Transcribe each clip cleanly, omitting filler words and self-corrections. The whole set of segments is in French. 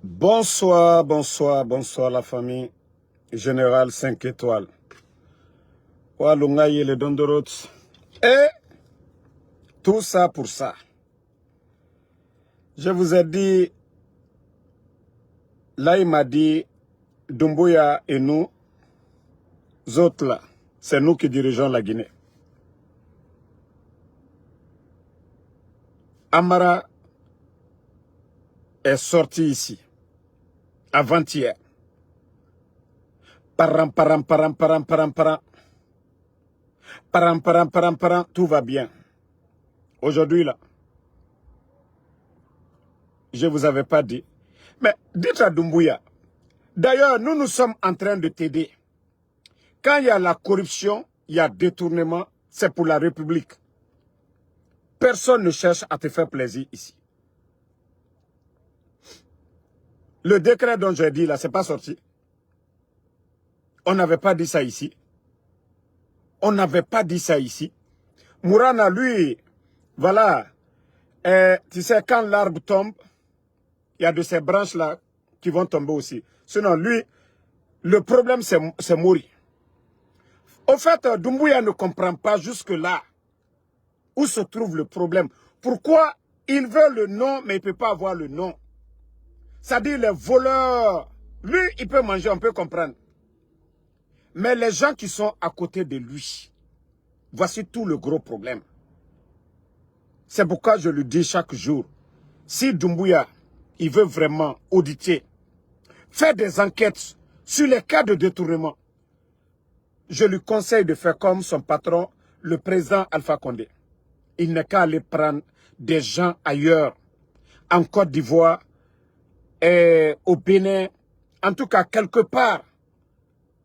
Bonsoir, bonsoir, bonsoir la famille générale 5 étoiles. Walungaye le Dondorot. Et tout ça pour ça. Je vous ai dit, là il m'a dit, Doumbouya et nous autres là, c'est nous qui dirigeons la Guinée. Amara est sorti ici, avant-hier. Param, tout va bien. Aujourd'hui là, je ne vous avais pas dit. Mais dites à Doumbouya, d'ailleurs, nous sommes en train de t'aider. Quand il y a la corruption, il y a détournement, c'est pour la République. Personne ne cherche à te faire plaisir ici. Le décret dont j'ai dit là, c'est pas sorti. On n'avait pas dit ça ici. On n'avait pas dit ça ici. Mourana, lui, voilà, tu sais, quand l'arbre tombe, il y a de ces branches-là qui vont tomber aussi. Sinon, lui, le problème, c'est mourir. Au fait, Doumbouya ne comprend pas jusque-là où se trouve le problème. Pourquoi il veut le nom, mais il ne peut pas avoir le nom. C'est-à-dire les voleurs. Lui, il peut manger, on peut comprendre. Mais les gens qui sont à côté de lui, voici tout le gros problème. C'est pourquoi je lui dis chaque jour, si Doumbouya, il veut vraiment auditer, faire des enquêtes sur les cas de détournement, je lui conseille de faire comme son patron, le président Alpha Condé. Il n'est qu'à aller prendre des gens ailleurs, en Côte d'Ivoire, au Bénin, en tout cas quelque part,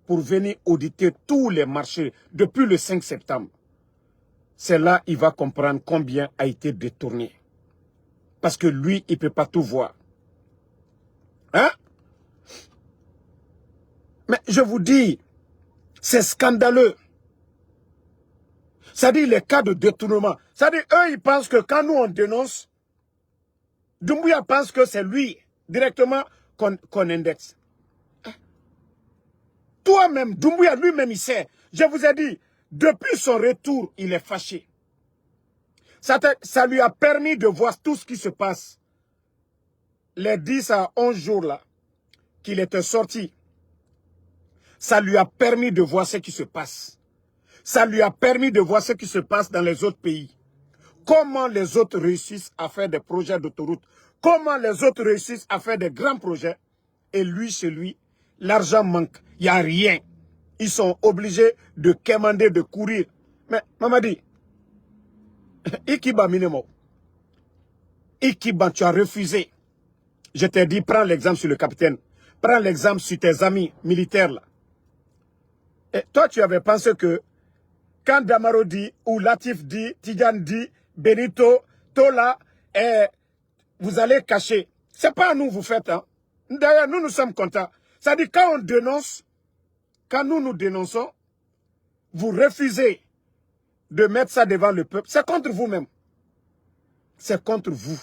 pour venir auditer tous les marchés depuis le 5 septembre. C'est là qu'il va comprendre combien a été détourné. Parce que lui, il ne peut pas tout voir. Hein? Mais je vous dis, c'est scandaleux. C'est-à-dire les cas de détournement. C'est-à-dire, eux, ils pensent que quand nous on dénonce, Doumbouya pense que c'est lui, directement, qu'on indexe. Toi-même, Doumbouya lui-même, il sait. Je vous ai dit, depuis son retour, il est fâché. Ça lui a permis de voir tout ce qui se passe. Les 10 à 11 jours là, qu'il était sorti, ça lui a permis de voir ce qui se passe. Ça lui a permis de voir ce qui se passe dans les autres pays. Comment les autres réussissent à faire des projets d'autoroute. Comment les autres réussissent à faire des grands projets. Et lui, chez lui, l'argent manque. Il n'y a rien. Ils sont obligés de quémander, de courir. Mais, Mamadi, Ikiba Minemo, Ikiba, tu as refusé. Je t'ai dit, prends l'exemple sur le capitaine. Prends l'exemple sur tes amis militaires là. Et toi, tu avais pensé que quand Damaro dit, ou Latif dit, Tidjane dit, Benito, Tola, vous allez cacher. C'est pas à nous vous faites. Hein. D'ailleurs, nous sommes contents. C'est-à-dire, quand on dénonce, quand nous dénonçons, vous refusez de mettre ça devant le peuple. C'est contre vous-même. C'est contre vous.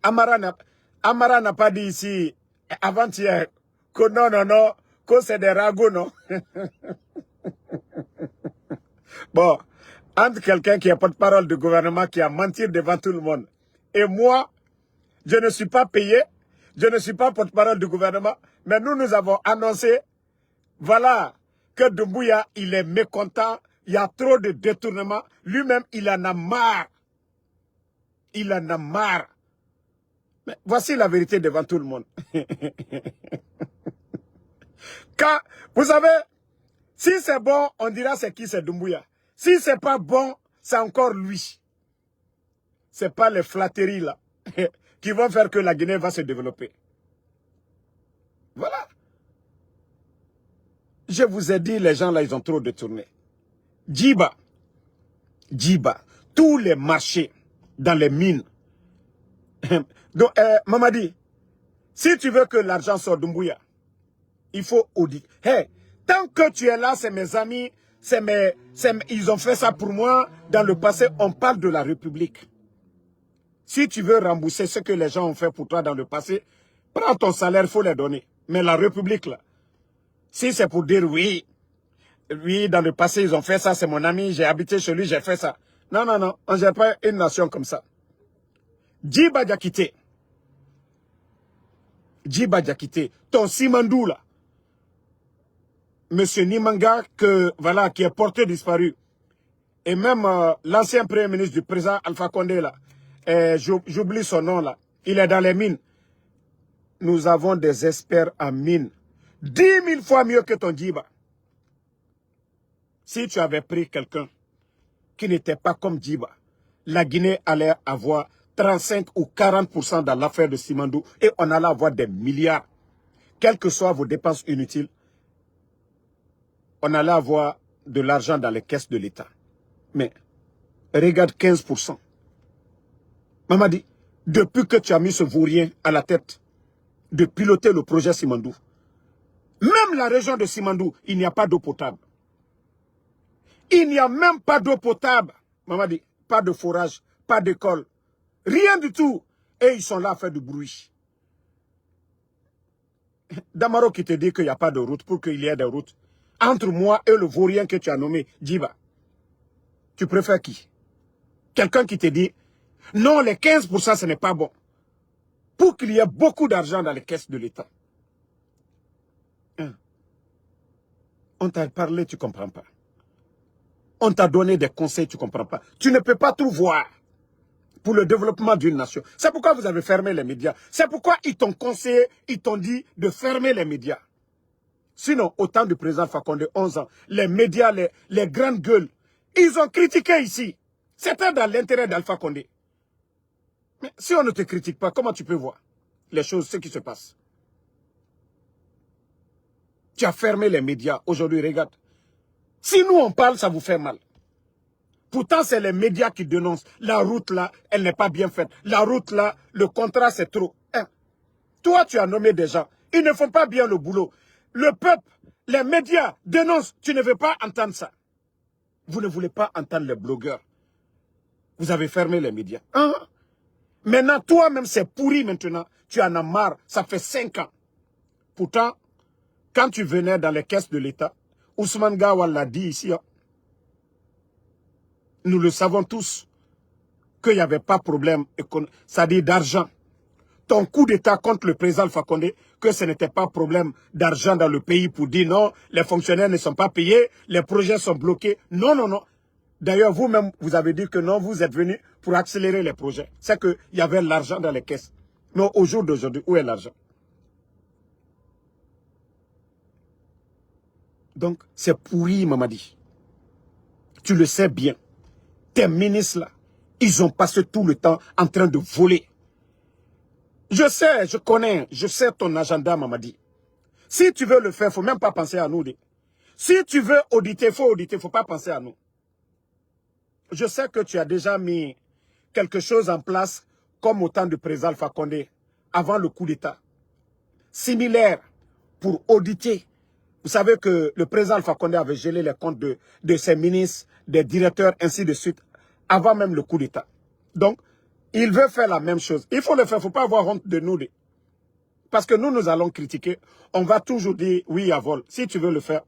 Amara n'a pas dit ici, avant-hier, que non, que c'est des ragots, non. Bon, entre quelqu'un qui est porte-parole du gouvernement qui a menti devant tout le monde, et moi, je ne suis pas payé, je ne suis pas porte-parole du gouvernement, mais nous avons annoncé, voilà, que Doumbouya, il est mécontent, il y a trop de détournements, lui-même, il en a marre. Il en a marre. Mais voici la vérité devant tout le monde. Quand, vous savez, si c'est bon, on dira c'est qui, c'est Doumbouya. Si c'est pas bon, c'est encore lui. C'est pas les flatteries là qui vont faire que la Guinée va se développer. Voilà. Je vous ai dit, les gens là, ils ont trop détourné. Djiba, tous les marchés dans les mines. Donc, Mamadi, si tu veux que l'argent sorte d'Doumbouya, il faut auditer. Hey, tant que tu es là, c'est mes amis, ils ont fait ça pour moi dans le passé. On parle de la République. Si tu veux rembourser ce que les gens ont fait pour toi dans le passé, prends ton salaire, il faut les donner. Mais la République, là, si c'est pour dire oui, oui, dans le passé, ils ont fait ça, c'est mon ami, j'ai habité chez lui, j'ai fait ça. Non, non, non, on ne gère pas une nation comme ça. Djiba Diakité. Djiba Diakité. Ton Simandou, là. Monsieur Nimanga, voilà, qui est porté disparu. Et même l'ancien premier ministre du président Alpha Condé, là. J'oublie son nom, là. Il est dans les mines. Nous avons des experts en mines. 10 000 fois mieux que ton Djiba. Si tu avais pris quelqu'un qui n'était pas comme Djiba, la Guinée allait avoir 35 ou 40% dans l'affaire de Simandou et on allait avoir des milliards. Quelles que soient vos dépenses inutiles, on allait avoir de l'argent dans les caisses de l'État. Mais regarde 15%. Mamadi, depuis que tu as mis ce vaurien à la tête de piloter le projet Simandou, même la région de Simandou, il n'y a pas d'eau potable. Il n'y a même pas d'eau potable. Mamadi, pas de forage, pas d'école, rien du tout. Et ils sont là à faire du bruit. Damaro qui te dit qu'il n'y a pas de route pour qu'il y ait des routes. Entre moi et le vaurien que tu as nommé, Djiba, tu préfères qui? Quelqu'un qui te dit, non, les 15% ce n'est pas bon. Pour qu'il y ait beaucoup d'argent dans les caisses de l'État. On t'a parlé, tu ne comprends pas. On t'a donné des conseils, tu ne comprends pas. Tu ne peux pas tout voir pour le développement d'une nation. C'est pourquoi vous avez fermé les médias. C'est pourquoi ils t'ont conseillé, ils t'ont dit de fermer les médias. Sinon, au temps du président Fakonde, 11 ans, les médias, les grandes gueules, ils ont critiqué ici. C'était dans l'intérêt d'Alpha Condé. Mais si on ne te critique pas, comment tu peux voir les choses, ce qui se passe? Tu as fermé les médias. Aujourd'hui, regarde. Si nous on parle, ça vous fait mal. Pourtant, c'est les médias qui dénoncent. La route là, elle n'est pas bien faite. La route là, le contrat c'est trop. Toi, tu as nommé des gens. Ils ne font pas bien le boulot. Le peuple, les médias dénoncent. Tu ne veux pas entendre ça. Vous ne voulez pas entendre les blogueurs. Vous avez fermé les médias. Maintenant, toi-même, c'est pourri maintenant. Tu en as marre. Ça fait 5 ans. Pourtant, quand tu venais dans les caisses de l'État, Ousmane Gawal l'a dit ici, nous le savons tous, qu'il n'y avait pas de problème, c'est-à-dire d'argent. Ton coup d'État contre le président Alpha Condé, que ce n'était pas problème d'argent dans le pays pour dire non, les fonctionnaires ne sont pas payés, les projets sont bloqués. Non, non, non. D'ailleurs, vous-même, vous avez dit que non, vous êtes venu pour accélérer les projets. C'est qu'il y avait l'argent dans les caisses. Mais au jour d'aujourd'hui, où est l'argent? Donc, c'est pourri, Mamadi. Tu le sais bien. Tes ministres, là, ils ont passé tout le temps en train de voler. Je sais, je connais, je sais ton agenda, Mamadi. Si tu veux le faire, il ne faut même pas penser à nous. Si tu veux auditer, il ne faut pas penser à nous. Je sais que tu as déjà mis quelque chose en place comme au temps du président Alpha Condé, avant le coup d'État. Similaire pour auditer. Vous savez que le président Alpha Condé avait gelé les comptes de ses ministres, des directeurs, ainsi de suite, avant même le coup d'État. Donc, il veut faire la même chose. Il faut le faire, il ne faut pas avoir honte de nous. Parce que nous allons critiquer. On va toujours dire oui à vol. Si tu veux le faire,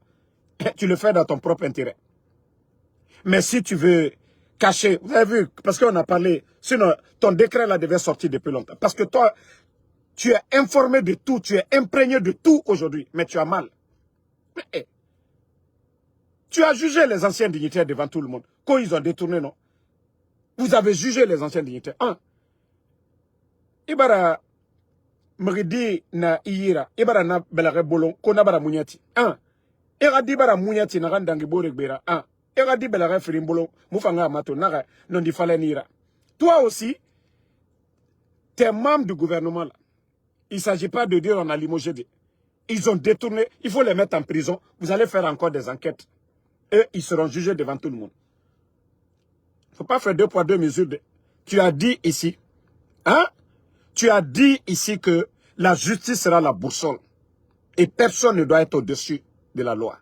tu le fais dans ton propre intérêt. Mais si tu veux cacher, vous avez vu, parce qu'on a parlé, sinon ton décret là devait sortir depuis longtemps. Parce que toi, tu es informé de tout, tu es imprégné de tout aujourd'hui, mais tu as mal. Mais, tu as jugé les anciens dignitaires devant tout le monde. Quand ils ont détourné, non? Vous avez jugé les anciens dignitaires. Ibara Mridi na Iyira, Ibara na Belare Bolon, Kona bara Munyati. Ira di bara Munyati na Randangi Boregbera. Ira di Belare Firimbolo, Mufanga Mato, Nara, non di Falenira. Toi aussi, tu es membre du gouvernement là. Il ne s'agit pas de dire on a limogé. Ils ont détourné, il faut les mettre en prison. Vous allez faire encore des enquêtes. Et ils seront jugés devant tout le monde. Il ne faut pas faire 2 poids 2 mesures. Tu as dit ici, tu as dit ici que la justice sera la boussole. Et personne ne doit être au-dessus de la loi.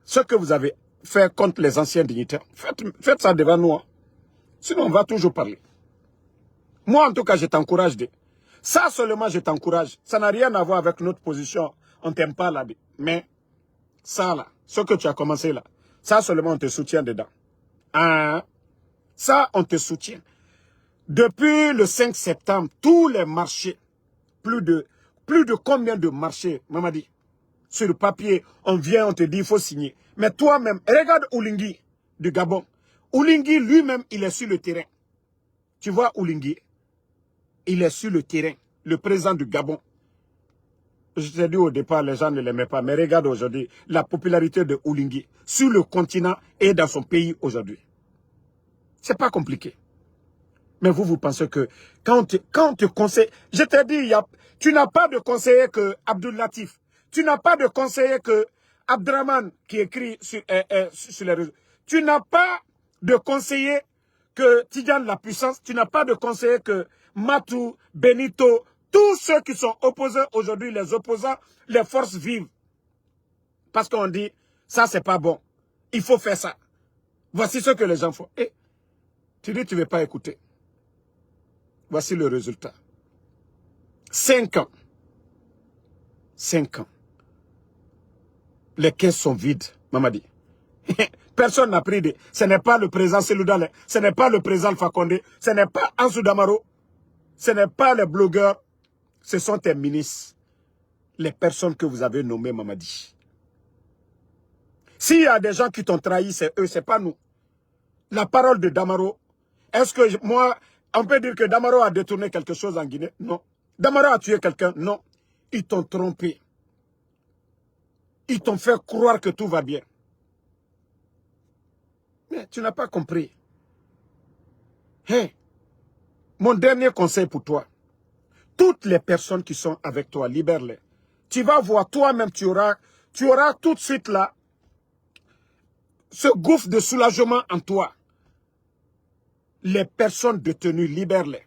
Ce que vous avez fait contre les anciens dignitaires, faites ça devant nous. Sinon, on va toujours parler. Moi, en tout cas, je t'encourage. Ça seulement, je t'encourage. Ça n'a rien à voir avec notre position. On t'aime pas là. Mais ça là, ce que tu as commencé là, ça seulement, on te soutient dedans. Hein? Ça, on te soutient. Depuis le 5 septembre, tous les marchés, plus de combien de marchés, Mamadi, sur le papier, on vient, on te dit, il faut signer. Mais toi-même, regarde Oulingui du Gabon. Oulingui lui-même, il est sur le terrain. Tu vois Oulingui, il est sur le terrain, le président du Gabon. Je t'ai dit au départ, les gens ne l'aimaient pas, mais regarde aujourd'hui la popularité de Oulingui sur le continent et dans son pays aujourd'hui. C'est pas compliqué. Mais vous pensez que quand on te conseille, je t'ai dit, tu n'as pas de conseiller que Abdul Latif, tu n'as pas de conseiller que Abdraman qui écrit sur les réseaux, tu n'as pas de conseiller que Tidjane la puissance, tu n'as pas de conseiller que Matou, Benito, tous ceux qui sont opposés aujourd'hui, les opposants, les forces vives. Parce qu'on dit, ça c'est pas bon, il faut faire ça. Voici ce que les gens font. Et tu dis, tu ne veux pas écouter. Voici le résultat. 5 ans. 5 ans. Les caisses sont vides, Mamadi. Personne n'a pris de... Ce n'est pas le président Seloudale, ce n'est pas le président Alpha Condé, ce n'est pas Ansou Damaro, ce n'est pas les blogueurs, ce sont tes ministres, les personnes que vous avez nommées, Mamadi. S'il y a des gens qui t'ont trahi, c'est eux, c'est pas nous. La parole de Damaro, est-ce que moi, on peut dire que Damaro a détourné quelque chose en Guinée? Non. Damaro a tué quelqu'un? Non. Ils t'ont trompé. Ils t'ont fait croire que tout va bien. Mais tu n'as pas compris. Hey, mon dernier conseil pour toi. Toutes les personnes qui sont avec toi, libère-les. Tu vas voir toi-même, tu auras tout de suite là, ce gouffre de soulagement en toi. Les personnes détenues, libère-les.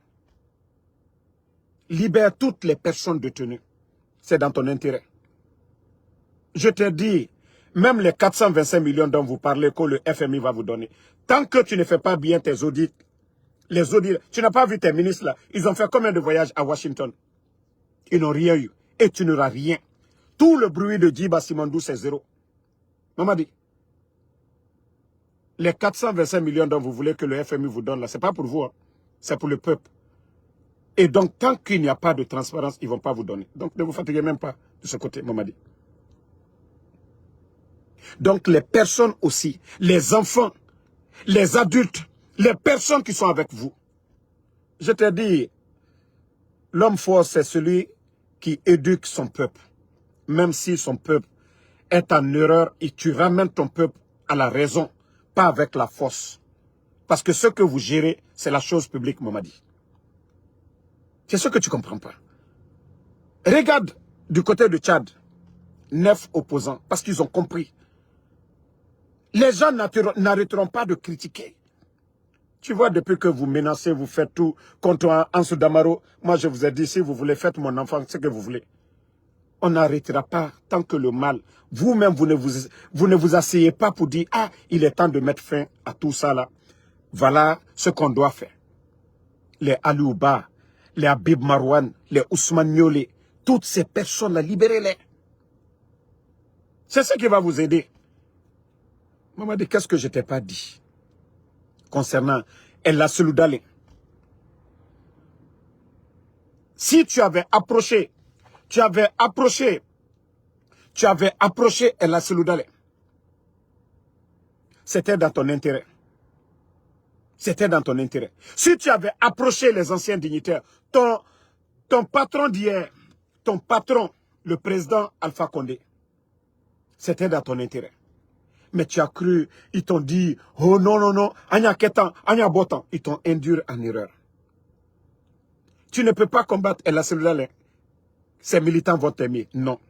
Libère toutes les personnes détenues. C'est dans ton intérêt. Je te dis, même les 425 millions dont vous parlez que le FMI va vous donner, tant que tu ne fais pas bien tes audits, les audits, tu n'as pas vu tes ministres là, ils ont fait combien de voyages à Washington? Ils n'ont rien eu. Et tu n'auras rien. Tout le bruit de Djiba Simandou, c'est zéro. Maman dit, les 425 millions dont vous voulez que le FMI vous donne là, ce n'est pas pour vous, hein. C'est pour le peuple. Et donc, tant qu'il n'y a pas de transparence, ils ne vont pas vous donner. Donc, ne vous fatiguez même pas de ce côté, Maman dit. Donc, les personnes aussi, les enfants, les adultes, les personnes qui sont avec vous. Je te dis, l'homme fort, c'est celui qui éduque son peuple. Même si son peuple est en erreur et tu ramènes ton peuple à la raison, pas avec la force. Parce que ce que vous gérez, c'est la chose publique, Mamadi. C'est ce que tu ne comprends pas. Regarde du côté de Tchad, 9 opposants, parce qu'ils ont compris. Les gens n'arrêteront pas de critiquer. Tu vois, depuis que vous menacez, vous faites tout contre Ansou Damaro, moi je vous ai dit, si vous voulez, faites mon enfant ce que vous voulez. On n'arrêtera pas tant que le mal, vous-même, vous ne vous asseyez pas pour dire, ah, il est temps de mettre fin à tout ça là. Voilà ce qu'on doit faire. Les Alouba, les Habib Marouane, les Ousmane Niolé, toutes ces personnes-là, libérez-les. C'est ce qui va vous aider. Maman dit, qu'est-ce que je t'ai pas dit concernant Ella Seloudale? Si tu avais approché Ella Seloudale, c'était dans ton intérêt. C'était dans ton intérêt. Si tu avais approché les anciens dignitaires, ton patron d'hier, ton patron, le président Alpha Condé, c'était dans ton intérêt. Mais tu as cru, ils t'ont dit, oh non, non, non, Anya Ketan, Anya Botan, ils t'ont induit en erreur. Tu ne peux pas combattre Ella Seloudale, ses militants vont t'aimer. Non.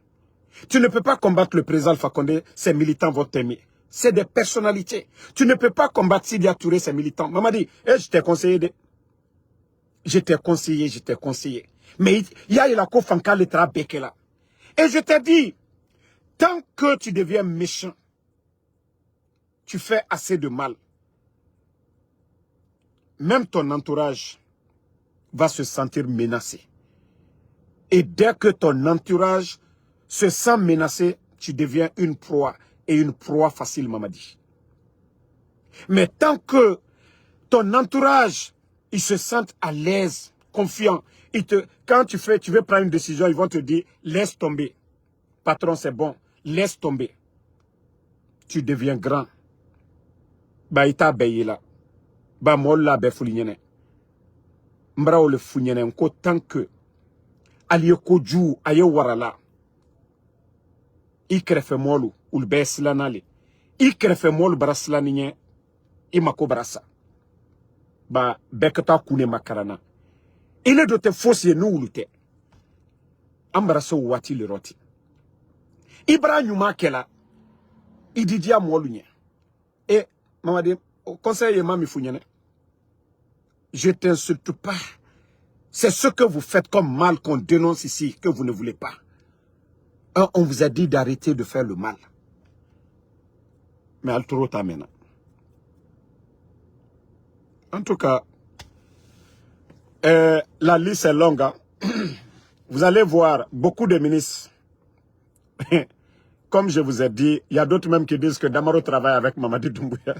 Tu ne peux pas combattre le président Alpha Condé, ses militants vont t'aimer. C'est des personnalités. Tu ne peux pas combattre Sidia Touré, ses militants. Maman dit, je t'ai conseillé. Je t'ai conseillé. Mais il y a la Kofanka Letra Bekela. Et je t'ai dit, tant que tu deviens méchant, tu fais assez de mal. Même ton entourage va se sentir menacé. Et dès que ton entourage se sent menacé, tu deviens une proie, et une proie facile, Mamadi. Mais tant que ton entourage, ils se sentent à l'aise, confiants, quand tu veux prendre une décision, ils vont te dire, laisse tomber. Patron, c'est bon, laisse tomber. Tu deviens grand. Bah, il t'a payé là. Bah, moi, là, ben, foulignene. M'bra le foulignene, encore tant que, aliye koju, aye warala. I krefe molu, ou le beslanale. I krefe molu braslaninye, i mako brasa. Bah, bekata kune makarana. Il est de te fausser nous ou te. Ambraso wati le roti. Ibra nyuma kela. Ididia molunye. Et, maman dit, conseil mami founyene. Je t'insulte pas. C'est ce que vous faites comme mal qu'on dénonce ici, que vous ne voulez pas. On vous a dit d'arrêter de faire le mal. Mais al trop maintenant. En tout cas, la liste est longue. Hein? Vous allez voir beaucoup de ministres. Comme je vous ai dit, il y a d'autres même qui disent que Damaro travaille avec Mamadi Doumbouya.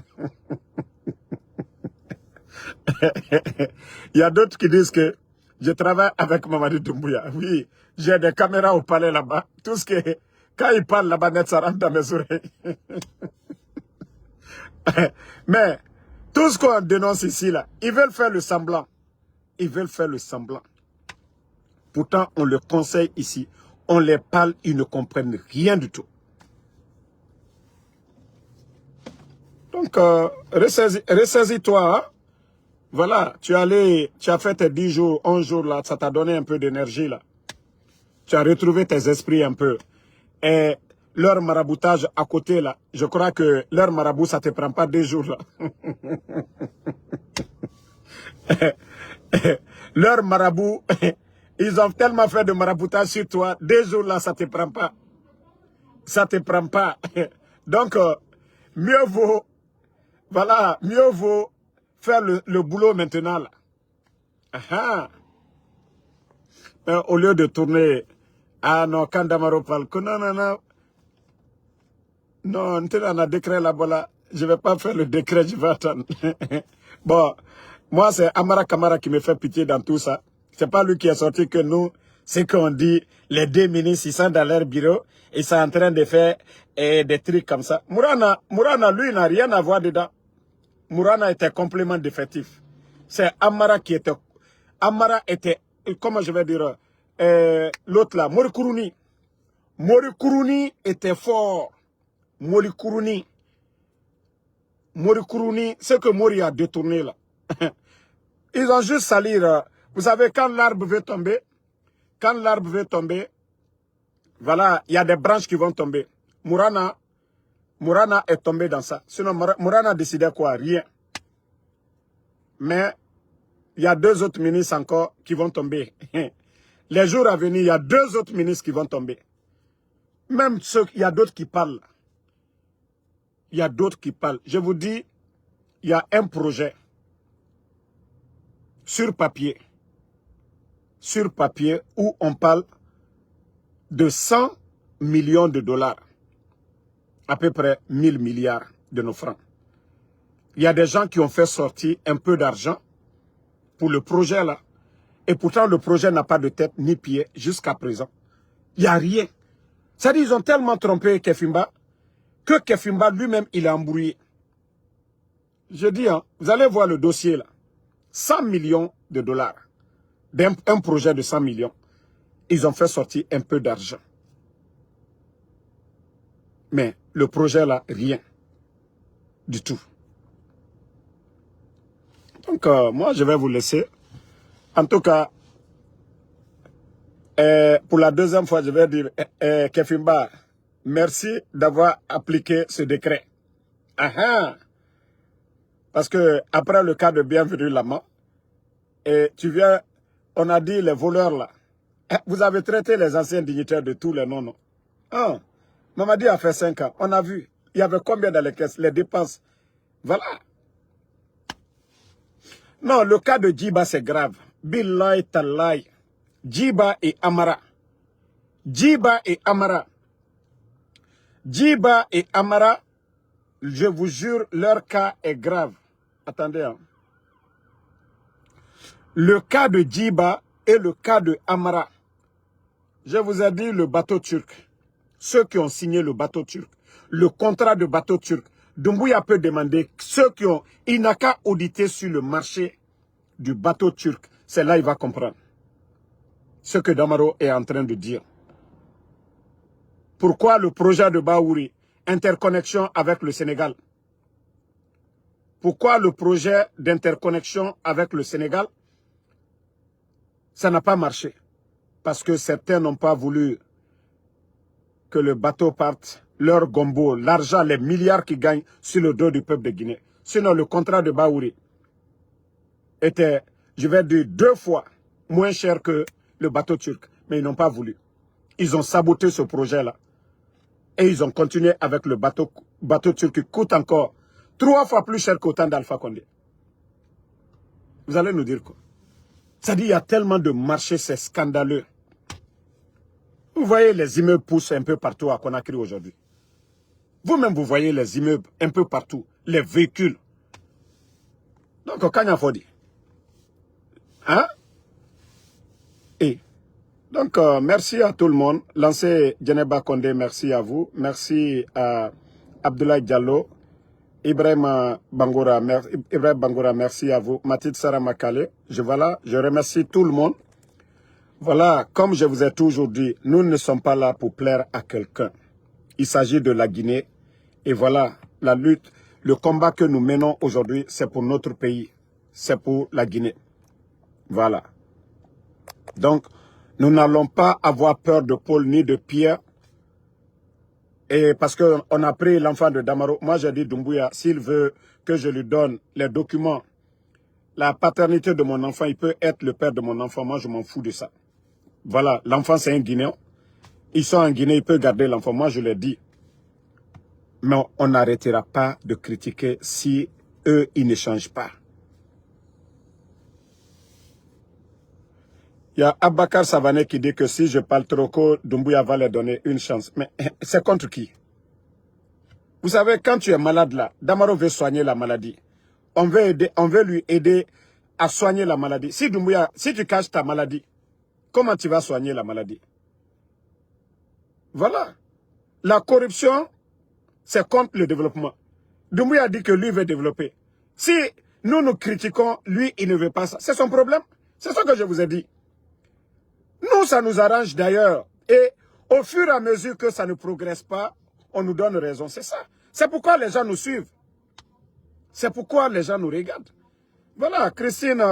Il y a d'autres qui disent que je travaille avec Mamadi Doumbouya. Oui, j'ai des caméras au palais là-bas. Tout ce que, quand il parle là-bas, net, ça rentre dans mes oreilles. Mais, tout ce qu'on dénonce ici, là, ils veulent faire le semblant. Ils veulent faire le semblant. Pourtant, on le conseille ici. On les parle, ils ne comprennent rien du tout. Donc, ressaisis-toi. Hein? Voilà, tu as fait tes 10 jours, 11 jours là, ça t'a donné un peu d'énergie là. Tu as retrouvé tes esprits un peu. Et leur maraboutage à côté là, je crois que leur marabout, ça te prend pas 2 jours là. Leur marabout, ils ont tellement fait de maraboutage sur toi, 2 jours là, ça te prend pas. Ça te prend pas. Donc, mieux vaut, voilà, mieux vaut faire le boulot maintenant là. Au lieu de tourner, ah non, quand Damaro parle, non, on a décret là-bas là, je vais pas faire le décret, je vais attendre. Bon, moi c'est Amara Kamara qui me fait pitié dans tout ça. C'est pas lui qui est sorti que nous, c'est qu'on dit, les 2 ministres, ils sont dans leur bureau, ils sont en train de faire des trucs comme ça. Mourana, lui, n'a rien à voir dedans. Mourana était complément défectif. C'est Amara qui était... Amara était... Comment je vais dire... l'autre là, Mori Kourouni était fort. Mori Kourouni, ce que Mori a détourné là. Ils ont juste salir... vous savez, quand l'arbre veut tomber, voilà, il y a des branches qui vont tomber. Mourana est tombé dans ça. Sinon, Mourana a décidé quoi? Rien. Mais, il y a 2 autres ministres encore qui vont tomber. Les jours à venir, il y a 2 autres ministres qui vont tomber. Même ceux, il y a d'autres qui parlent. Il y a d'autres qui parlent. Je vous dis, il y a un projet sur papier où on parle de 100 millions de dollars. À peu près 1000 milliards de nos francs. Il y a des gens qui ont fait sortir un peu d'argent pour le projet là. Et pourtant, le projet n'a pas de tête ni pied jusqu'à présent. Il n'y a rien. C'est-à-dire qu'ils ont tellement trompé Kefimba que Kefimba lui-même, il est embrouillé. Je dis, hein, vous allez voir le dossier là. 100 millions de dollars. Un projet de 100 millions. Ils ont fait sortir un peu d'argent. Mais le projet là, rien. Du tout. Donc, moi, je vais vous laisser. En tout cas, pour la 2e fois, je vais dire, Kefimba, merci d'avoir appliqué ce décret. Parce que après le cas de Bienvenue Lama, et tu viens, on a dit les voleurs là, vous avez traité les anciens dignitaires de tous les noms, non? Mamadi a fait 5 ans, on a vu, il y avait combien dans les caisses, les dépenses, voilà. Non, le cas de Djiba c'est grave. Billahi Tallahi, Djiba et Amara. Djiba et Amara. Djiba et Amara, je vous jure, leur cas est grave. Attendez. Hein. Le cas de Djiba et le cas de Amara. Je vous ai dit le bateau turc. Ceux qui ont signé le bateau turc. Le contrat de bateau turc. Doumbouya peut demander, ceux qui ont, il n'a qu'à auditer sur le marché du bateau turc. C'est là qu'il va comprendre ce que Damaro est en train de dire. Pourquoi le projet de Baouri, interconnexion avec le Sénégal? Pourquoi le projet d'interconnexion avec le Sénégal, ça n'a pas marché? Parce que certains n'ont pas voulu que le bateau parte, leur gombo, l'argent, les milliards qu'ils gagnent sur le dos du peuple de Guinée. Sinon, le contrat de Baouri était, je vais dire, 2 fois moins cher que le bateau turc. Mais ils n'ont pas voulu. Ils ont saboté ce projet-là. Et ils ont continué avec le bateau turc qui coûte encore 3 fois plus cher qu'au temps d'Alpha Condé. Vous allez nous dire quoi? C'est-à-dire qu'il y a tellement de marchés, c'est scandaleux. Vous voyez les immeubles poussent un peu partout à Conakry aujourd'hui. Vous-même, vous voyez les immeubles un peu partout, les véhicules. Donc, quand il y a faut dire. Hein? Et donc, merci à tout le monde. Lancé Djeneba Condé, merci à vous. Merci à Abdoulaye Diallo. Ibrahim Bangoura, merci à vous. Mathilde Saramakale, je remercie tout le monde. Voilà, comme je vous ai toujours dit, nous ne sommes pas là pour plaire à quelqu'un. Il s'agit de la Guinée. Et voilà, la lutte, le combat que nous menons aujourd'hui, c'est pour notre pays. C'est pour la Guinée. Voilà. Donc, nous n'allons pas avoir peur de Paul ni de Pierre. Et parce qu'on a pris l'enfant de Damaro. Moi, j'ai dit Doumbouya, s'il veut que je lui donne les documents, la paternité de mon enfant, il peut être le père de mon enfant. Moi, je m'en fous de ça. Voilà, l'enfant, c'est un Guinéen. Ils sont en Guinée, il peut garder l'enfant. Moi, je l'ai dit. Mais on n'arrêtera pas de critiquer si eux, ils ne changent pas. Il y a Abakar Savané qui dit que si je parle trop court, Doumbouya va leur donner une chance. Mais c'est contre qui? Vous savez, quand tu es malade là, Damaro veut soigner la maladie. On veut lui aider à soigner la maladie. Si Doumbouya, si tu caches ta maladie, comment tu vas soigner la maladie? Voilà. La corruption, c'est contre le développement. Doumbouya dit que lui veut développer. Si nous critiquons, lui, il ne veut pas ça. C'est son problème. C'est ce que je vous ai dit. Nous, ça nous arrange d'ailleurs. Et au fur et à mesure que ça ne progresse pas, on nous donne raison. C'est ça. C'est pourquoi les gens nous suivent. C'est pourquoi les gens nous regardent. Voilà, Christine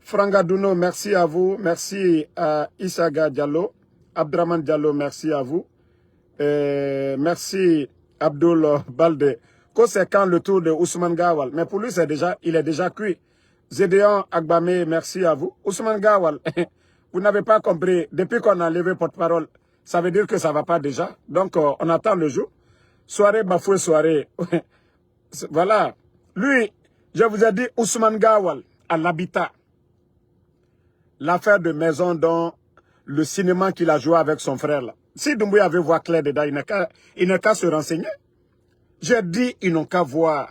Frangadouno, merci à vous. Merci à Issaga Diallo. Abdraman Diallo, merci à vous. Merci Abdul Balde. C'est quand le tour de Ousmane Gawal. Mais pour lui, il est déjà cuit. Zédéon Agbame, merci à vous. Ousmane Gawal, vous n'avez pas compris. Depuis qu'on a levé porte-parole, ça veut dire que ça ne va pas déjà. Donc, on attend le jour. Soirée, bafouée, soirée. Voilà. Lui, je vous ai dit, Ousmane Gawal, à l'habitat. L'affaire de maison dans le cinéma qu'il a joué avec son frère. Là. Si Doumbouya avait voir clair dedans, il n'a qu'à se renseigner. J'ai dit, ils n'ont qu'à voir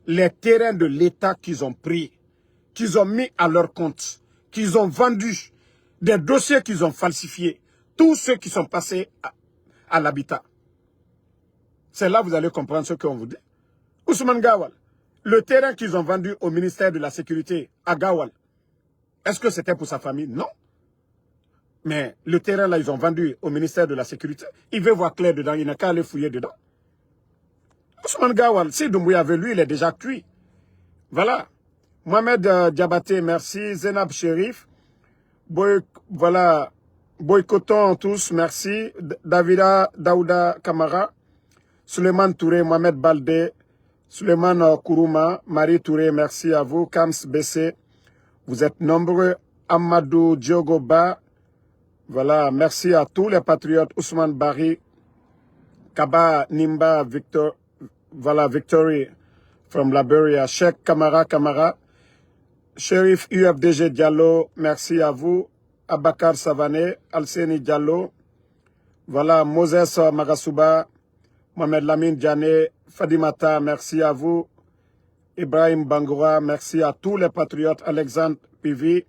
les terrains de l'État qu'ils ont pris, qu'ils ont mis à leur compte, qu'ils ont vendus, des dossiers qu'ils ont falsifiés, tous ceux qui sont passés à l'habitat. C'est là que vous allez comprendre ce qu'on vous dit. Ousmane Gawal, le terrain qu'ils ont vendu au ministère de la Sécurité à Gawal, est-ce que c'était pour sa famille? Non. Mais le terrain là, ils ont vendu au ministère de la Sécurité. Il veut voir clair dedans, il n'a qu'à aller fouiller dedans. Ousmane Gawal, si Doumbouya avait lui, il est déjà cuit. Voilà. Mohamed Diabaté, merci. Zenab Sherif. Voilà. Boycottons tous, merci. Davida Daouda Kamara. Suleiman Touré, Mohamed Baldé. Suleiman Kourouma. Marie Touré, merci à vous. Kams Bessé. Vous êtes nombreux. Amadou Diogoba. Voilà. Merci à tous les patriotes. Ousmane Bari. Kaba Nimba Victor. Voilà, Victory from Liberia. Cheikh Kamara. Shérif UFDG Diallo, merci à vous. Abakar Savané, Alseni Diallo. Voilà, Moses Magasuba, Mohamed Lamine Diané, Fadimata, merci à vous. Ibrahim Bangoura, merci à tous les patriotes. Alexandre Pivi,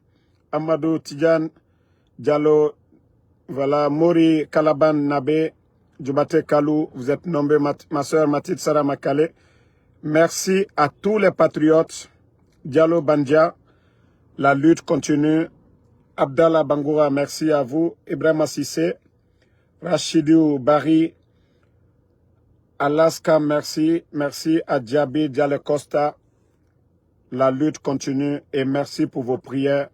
Amadou Tidjane, Diallo, voilà, Mori Kalaban Nabe, Djoubate Kalou, vous êtes nombreux, ma soeur Mathilde Sarah Makale. Merci à tous les patriotes. Diallo Bandia, la lutte continue. Abdallah Bangoura, merci à vous. Ibrahim Assissé, Rachidou Bari, Alaska, merci. Merci à Diaby Diallo Costa. La lutte continue et merci pour vos prières.